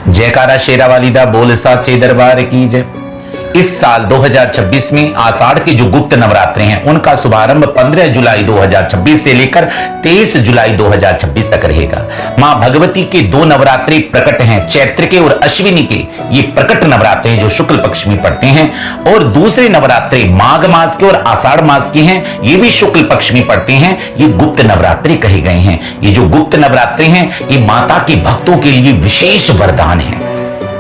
जयकारा शेरा वाली दा बोल साचे दरबार की जय। इस साल 2026 में आषाढ़ के जो गुप्त नवरात्रे हैं उनका शुभारंभ 15 जुलाई 2026 से लेकर 23 जुलाई 2026 तक रहेगा। मां भगवती के दो नवरात्रे प्रकट हैं, चैत्र के और अश्विनी के। ये प्रकट नवरात्रे हैं जो शुक्ल पक्ष में पड़ते हैं, और दूसरे नवरात्रे माघ मास के और आषाढ़ मास के हैं, ये भी शुक्ल पक्ष में पड़ते हैं। ये गुप्त नवरात्रे कहे गए हैं। ये जो गुप्त नवरात्रे हैं ये माता के भक्तों के लिए विशेष वरदान है।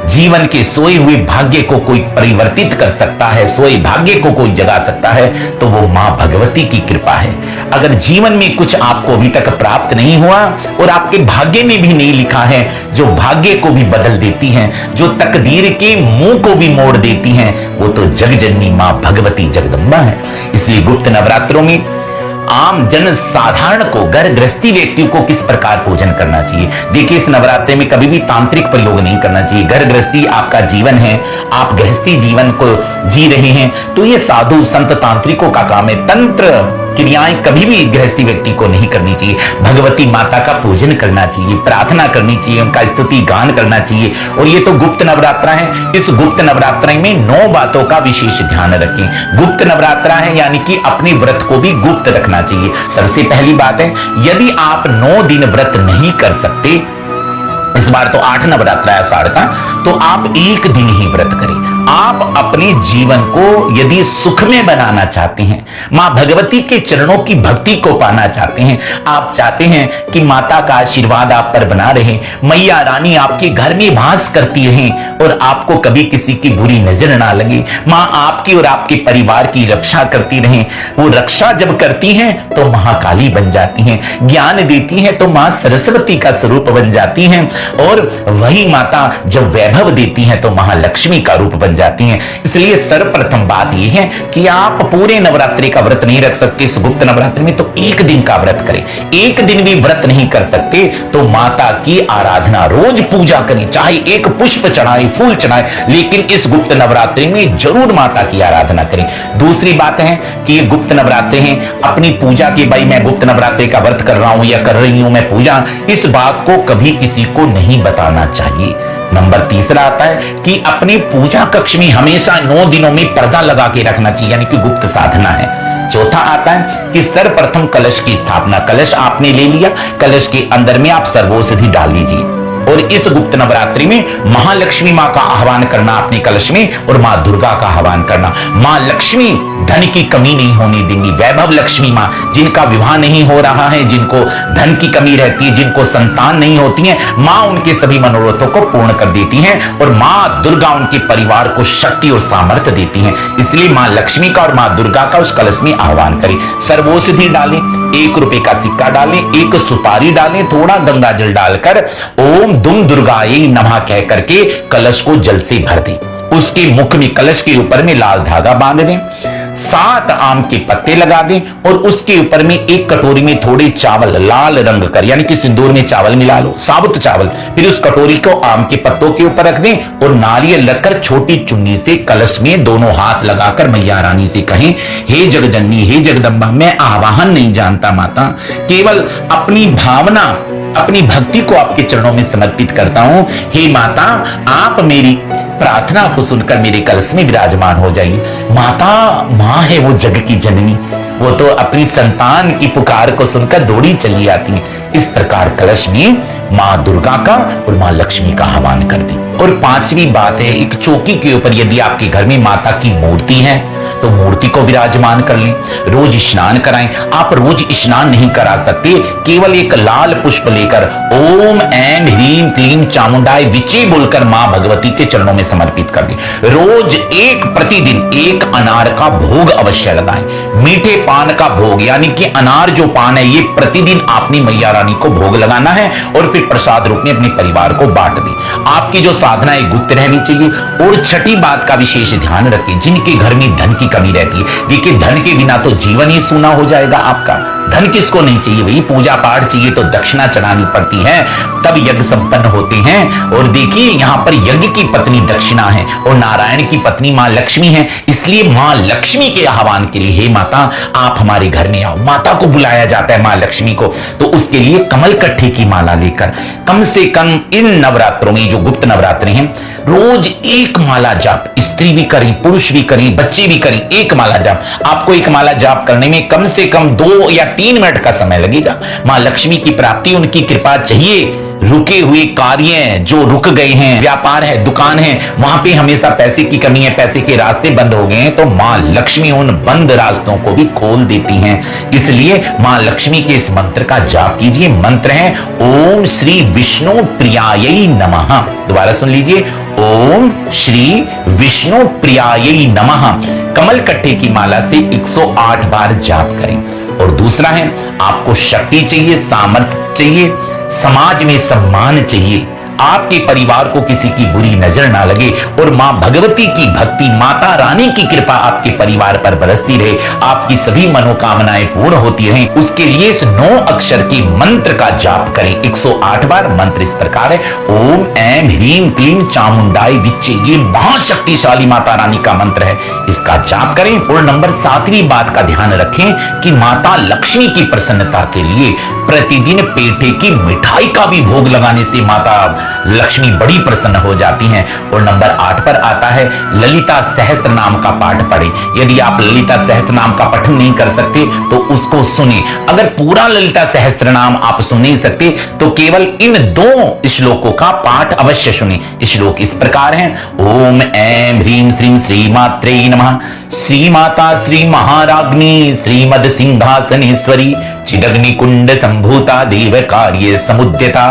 जीवन के सोए हुए भाग्य को कोई परिवर्तित कर सकता है, सोए भाग्य को कोई जगा सकता है, तो वो मां भगवती की कृपा है। अगर जीवन में कुछ आपको अभी तक प्राप्त नहीं हुआ और आपके भाग्य में भी नहीं लिखा है, जो भाग्य को भी बदल देती हैं, जो तकदीर के मुंह को भी मोड़ देती हैं, वो तो जगजननी मां भगवती जगदम्बा है। इसलिए गुप्त नवरात्रों में आम जन साधारण को, घर गृहस्थी व्यक्ति को किस प्रकार पूजन करना चाहिए। देखिए, इस नवरात्रि में कभी भी तांत्रिक प्रयोग नहीं करना चाहिए। घर गृहस्थी आपका जीवन है, आप गृहस्थी जीवन को जी रहे हैं, तो ये साधु संत तांत्रिकों का काम है। तंत्र क्रियाएं कभी भी गृहस्थी व्यक्ति को नहीं करनी चाहिए। भगवती माता का पूजन करना चाहिए, प्रार्थना करनी चाहिए, उनका स्तुति गान करना चाहिए। और ये तो गुप्त नवरात्रा है। इस गुप्त नवरात्रा में 9 बातों का विशेष ध्यान रखें। गुप्त नवरात्रा है यानी कि अपने व्रत को भी गुप्त रखना चाहिए। सबसे पहली बात है, यदि आप 9 दिन व्रत नहीं कर सकते, इस बार तो 8 नवरात्रा है आषाढ़ का, तो आप 1 दिन ही व्रत करें। आप अपने जीवन को यदि सुख में बनाना चाहते हैं, मां भगवती के चरणों की भक्ति को पाना चाहते हैं, आप चाहते हैं कि माता का आशीर्वाद आप पर बना रहे, मैया रानी आपके घर में वास करती रहें और आपको कभी किसी की बुरी नजर ना लगे, मां आपकी और आपके परिवार की रक्षा करती रहें। वो रक्षा जब करती हैं तो महाकाली बन जाती हैं, ज्ञान देती हैं तो मां सरस्वती का स्वरूप बन जाती हैं, और वही माता जब वैभव देती हैं तो महालक्ष्मी का रूप बन जाती हैं। इसलिए सर्वप्रथम बात यह है कि आप पूरे नवरात्रि का व्रत नहीं रख सकते इस गुप्त नवरात्रि में, तो 1 दिन का व्रत करें। 1 दिन भी व्रत नहीं कर सकते तो माता की आराधना रोज पूजा करें, चाहे 1 पुष्प चढ़ाए, फूल चढ़ाए, लेकिन इस गुप्त नवरात्रि में जरूर माता की आराधना करें। दूसरी बात है कि ये गुप्त नवरात्रि हैं, अपनी पूजा के, भाई मैं गुप्त नवरात्रि का व्रत कर रहा हूं या कर रही हूं मैं पूजा, इस बात को कभी किसी को नहीं बताना चाहिए। नंबर तीसरा आता है कि अपने पूजा कक्ष में हमेशा 9 दिनों में पर्दा लगा के रखना चाहिए, यानी कि गुप्त साधना है। चौथा आता है कि सर्वप्रथम कलश की स्थापना। कलश आपने ले लिया, कलश के अंदर में आप सर्वौषधि डाल लीजिए, और इस गुप्त नवरात्रि में महालक्ष्मी मां का आह्वान करना अपने कलश में, और मां दुर्गा का आह्वान करना। मां लक्ष्मी धन की कमी नहीं होने देंगी। वैभव लक्ष्मी मां, जिनका विवाह नहीं हो रहा है, जिनको धन की कमी रहती है, जिनको संतान नहीं होती है, मां उनके सभी मनोरथों को पूर्ण कर देती हैं, और मां दुर्गा उनके परिवार को शक्ति और सामर्थ्य देती हैं। इसलिए मां लक्ष्मी का और मां दुर्गा का उस कलश में आह्वान करें। सर्वौषधि डालें, 1 रुपए का सिक्का डालें, 1 सुपारी डालें, थोड़ा गंगा जल डालकर ओम दुम दुर्गायै नमः कह करके कलश को जल से भर दें। उसके मुख में, कलश के ऊपर में लाल धागा बांध दें, 7 आम के पत्ते लगा दें, और उसके ऊपर में 1 कटोरी में थोड़े चावल लाल रंग कर, यानी कि सिंदूर में चावल मिला लो, साबुत चावल, फिर उस कटोरी को आम के पत्तों के ऊपर रख दें, और नारियल रखकर छोटी चुन्नी से कलश में दोनों हाथ लगाकर मैया रानी से कहें, हे जगजननी, हे जगदम्बा, मैं आवाहन नहीं जानता माता, केवल अपनी भावना, अपनी भक्ति को आपके चरणों में समर्पित करता हूं। हे माता, आप मेरी प्रार्थना को सुनकर मेरे कलश में विराजमान हो जाइए। माता मां है, वो जग की जननी, वो तो अपनी संतान की पुकार को सुनकर दौड़ी चली आती है। इस प्रकार कलश में मां दुर्गा का और मां लक्ष्मी का आह्वान कर दी। और 5वीं बात है, एक चौकी के ऊपर यदि आपके घर में माता की मूर्ति है तो मूर्ति को विराजमान कर लें। रोज स्नान कराएं। आप रोज स्नान नहीं करा सकते, केवल एक लाल पुष्प लेकर ओम ऐं ह्रीं क्लीं चामुंडाय विचे बोलकर मां भगवती के चरणों में समर्पित कर दें। रोज प्रतिदिन 1 अनार का भोग अवश्य लगाएं। मीठे पान का भोग, यानी कि अनार जो पान है, ये प्रतिदिन आपने मैया रानी को भोग लगाना है, और फिर प्रसाद रूप में अपने परिवार को बांट दें। आपकी जो साधना है गुप्त रहनी चाहिए। और 6ठी बात का विशेष ध्यान रखें, जिनके घर में धन की कमी रहती है, देखिए धन के बिना तो जीवन ही सूना हो जाएगा आपका। धन किसको नहीं चाहिए भाई, पूजा पाठ चाहिए तो दक्षिणा चढ़ानी पड़ती है, तब यज्ञ संपन्न होते हैं। और देखिए यहां पर यज्ञ की पत्नी दक्षिणा है और नारायण की पत्नी मां लक्ष्मी है, इसलिए मां लक्ष्मी के आह्वान के लिए हे माता आप हमारे घर में आओ, माता को बुलाया जाता है मां लक्ष्मी को। तो उसके लिए कमल कट्ठे की माला लेकर कम से कम इन नवरात्रों में, जो गुप्त नवरात्रि हैं, रोज एक माला जाप, स्त्री भी करें पुरुष भी करें बच्चे भी करें, एक माला जाप। आपको एक माला जाप करने में कम से कम 2 या 3 मिनट का समय लगेगा। मां लक्ष्मी की प्राप्ति, उनकी कृपा चाहिए। रुके हुए कार्य जो रुक गए हैं, व्यापार है, दुकान है, वहां पे हमेशा पैसे की कमी है, पैसे के रास्ते बंद हो गए हैं, तो मां लक्ष्मी उन बंद रास्तों को भी खोल देती हैं। इसलिए मां लक्ष्मी के इस मंत्र का जाप कीजिए। मंत्र है ओम श्री विष्णु प्रियायै नमः। दोबारा सुन लीजिए, ओम श्री विष्णु प्रियायै नमः। कमल कट्ठे की माला से 108 बार जाप करें। और दूसरा है, आपको शक्ति चाहिए, सामर्थ्य चाहिए, समाज में सम्मान चाहिए, आपके परिवार को किसी की बुरी नजर ना लगे और मां भगवती की भक्ति, माता रानी की कृपा आपके परिवार पर बरसती रहे, आपकी सभी मनोकामनाएं पूर्ण होती रहें, उसके लिए इस 9 अक्षर के मंत्र का जाप करें 108 बार। मंत्र इस प्रकार है, ओम ऐं ह्रीं क्लीं चामुंडाय विच्चे। ये महाशक्तिशाली माता रानी का मंत्र है, इसका जाप करें। और नंबर 7वीं बात का ध्यान रखें कि माता लक्ष्मी की प्रसन्नता के लिए प्रतिदिन पेठे की मिठाई का भी भोग लगाने से माता लक्ष्मी बड़ी प्रसन्न हो जाती हैं। और नंबर 8 पर आता है, ललिता सहस्त्र नाम का पाठ पढ़ें। यदि आप ललिता सहस्त्र नाम का पठन नहीं कर सकते तो उसको सुने। अगर पूरा ललिता सहस्त्र नाम आप सुन नहीं सकते तो केवल इन 2 श्लोकों का पाठ अवश्य सुने। श्लोक इस प्रकार हैं, ओम ऐं ह्रीं श्रीं श्रीमात्रे नमः। श्री माता श्री महाराज्ञी श्रीमद सिंहासनेश्वरी चिदग्निकुंड संभूता देव कार्य समुद्यता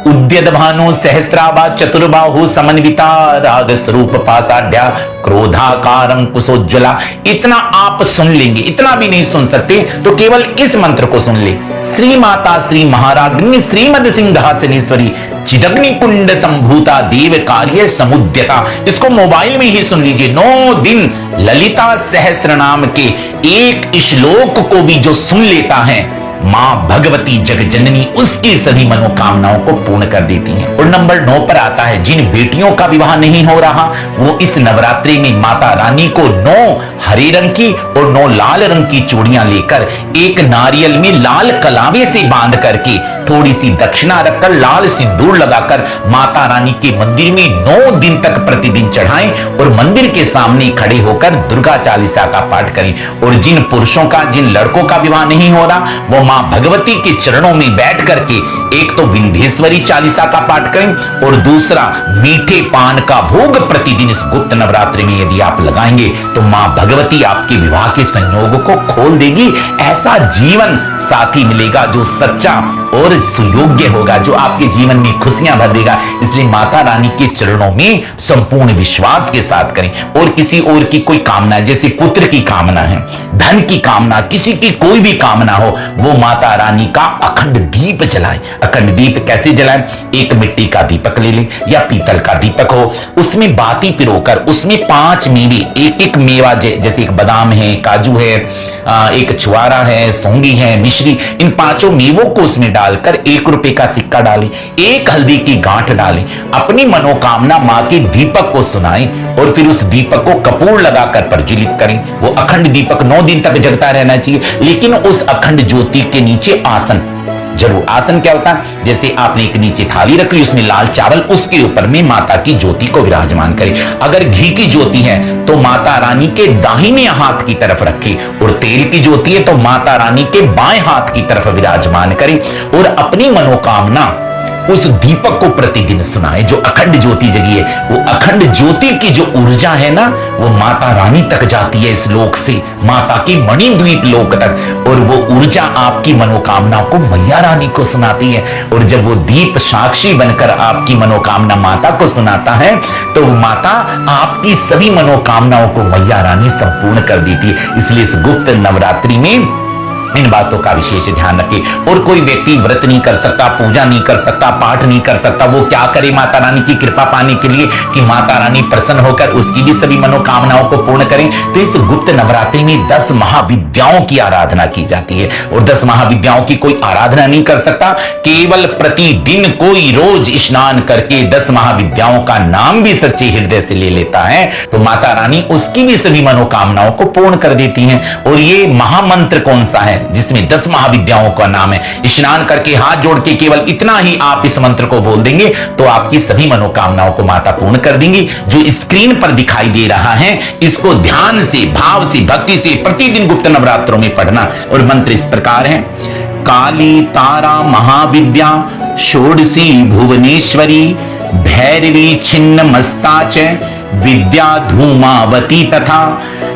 उद्यत भानु सहस्राभा चतुर्बाहु समन्विता राग स्वरूप पासाढ्या क्रोधाकारं कुशोज्ज्वला। इतना आप सुन लेंगे, इतना भी नहीं सुन सकते तो केवल इस मंत्र को सुन ले, श्री माता श्री महाराज्ञी श्रीमद सिंहासनेश्वरी चिदग्निकुंड संभूता देव कार्य समुद्यता। इसको मोबाइल में ही सुन लीजिए। 9 दिन ललिता सहस्त्र नाम के एक श्लोक को भी जो सुन लेता है, मां भगवती जगजननी उसकी सभी मनोकामनाओं को पूर्ण कर देती हैं। और नंबर 9 पर आता है, जिन बेटियों का विवाह नहीं हो रहा वो इस नवरात्रि में माता रानी को 9 हरे रंग की और 9 लाल रंग की चूड़ियां लेकर एक नारियल में लाल कलावे से बांध करके थोड़ी सी दक्षिणा रखकर लाल सिंदूर लगाकर माता रानी के मंदिर में 9 दिन तक प्रतिदिन चढ़ाएं और मंदिर के सामने खड़े होकर दुर्गा चालीसा का पाठ करें। और जिन पुरुषों का, जिन लड़कों का विवाह नहीं हो रहा वो मां भगवती के चरणों में बैठ करके एक तो विंध्येश्वरी चालीसा का पाठ करें और दूसरा मीठे पान का भोग प्रतिदिन इस गुप्त नवरात्रि में यदि आप लगाएंगे तो मां भगवती आपके विवाह के संयोग को खोल देगी। ऐसा जीवन साथी मिलेगा जो सच्चा और सुयोग्य होगा, जो आपके जीवन में खुशियां भर देगा। इसलिए माता रानी के चरणों में संपूर्ण विश्वास के साथ करें। और किसी और की कोई कामना, जैसे पुत्र की कामना है, धन की कामना, किसी की कोई भी कामना हो, वो माता रानी का अखंड दीप जलाएं। अखंड दीप कैसे जलाएं? एक मिट्टी का दीपक ले लें या पीतल का दीपक हो, उसमें बाती पिरोकर उसमें 5 मेवे, एक मेवा, जैसे एक बादाम है, काजू है, एक छुआरा है, सौंगी है, मिश्री, इन 5 मेवों को उसमें डालकर 1 रुपए का सिक्का डालें, 1 हल्दी की गांठ डालें, अपनी मनोकामना मां के दीपक को सुनाएं और फिर उस दीपक को कपूर लगाकर प्रज्वलित करें। वो अखंड दीपक 9 दिन तक जगता रहना चाहिए, लेकिन उस अखंड ज्योति के नीचे आसन जरूर। आसन क्या होता है? जैसे आपने एक नीचे थाली रख ली, उसमें लाल चावल, उसके ऊपर में माता की ज्योति को विराजमान करें। अगर घी की ज्योति है तो माता रानी के दाहिने हाथ की तरफ रखें और तेल की ज्योति है तो माता रानी के बाएं हाथ की तरफ विराजमान करें और अपनी मनोकामना उस दीपक को प्रतिदिन सुनाए। जो अखंड ज्योति जगी है, वो अखंड ज्योति की जो ऊर्जा है ना, वो माता रानी तक जाती है, इस लोक से माता की मणिद्वीप लोक तक, और वो ऊर्जा आपकी मनोकामना को मैया रानी को सुनाती है। और जब वो दीप साक्षी बनकर आपकी मनोकामना माता को सुनाता है तो माता आपकी सभी मनोकामनाओं को मैया रानी संपूर्ण कर देती है। इसलिए इस गुप्त नवरात्रि में इन बातों का विशेष ध्यान रखें। और कोई व्यक्ति व्रत नहीं कर सकता, पूजा नहीं कर सकता, पाठ नहीं कर सकता, वो क्या करे माता रानी की कृपा पाने के लिए कि माता रानी प्रसन्न होकर उसकी भी सभी मनोकामनाओं को पूर्ण करें? तो इस गुप्त नवरात्रि में 10 महाविद्याओं की आराधना की जाती है। और 10 महाविद्याओं की कोई आराधना नहीं कर सकता, केवल प्रतिदिन कोई रोज स्नान करके 10 महाविद्याओं का नाम भी सच्चे हृदय से ले लेता है तो माता रानी उसकी भी सभी मनोकामनाओं को पूर्ण कर देती हैं। और ये महामंत्र कौन सा है जिसमें 10 महाविद्याओं का नाम है? स्नान करके हाथ जोड़ के केवल इतना ही आप इस मंत्र को बोल देंगे तो आपकी सभी मनोकामनाओं को माता पूर्ण कर देंगी। जो स्क्रीन पर दिखाई दे रहा है इसको ध्यान से, भाव से, भक्ति से प्रतिदिन गुप्त नवरात्रों में पढ़ना। और मंत्र इस प्रकार है: काली तारा महाविद्या षोडशी भुवनेश्वरी भैरवी छिन्न मस्ता च विद्या धूमावती तथा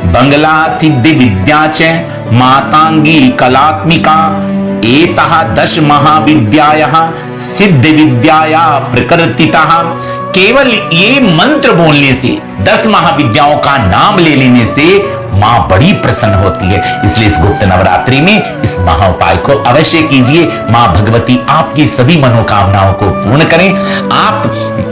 बंगला सिद्धि विद्या च मातांगी कलात्मिका एतः 10 महाविद्यायः सिद्ध विद्याया प्रकृतितः। केवल ये मंत्र बोलने से, 10 महाविद्याओं का नाम ले लेने से मां बड़ी प्रसन्न होती है। इसलिए इस गुप्त नवरात्रि में इस महाउपाय को अवश्य कीजिए। मां भगवती आपकी सभी मनोकामनाओं को पूर्ण करें। आप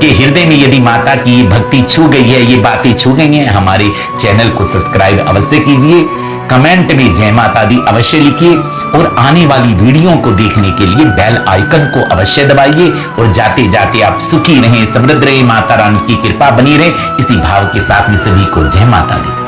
के हृदय में यदि माता की भक्ति छू गई है, ये बातें छू गई हैं, हमारे चैनल को सब्सक्राइब अवश्य कीजिए। कमेंट में जय माता दी अवश्य लिखिए और आने वाली वीडियो को देखने के लिए बेल आइकन को अवश्य दबाइए। और जाते जाते आप सुखी रहें, समृद्ध रहें, माता रानी की कृपा बनी रहे। इसी भाव के साथ में सभी को जय माता दी।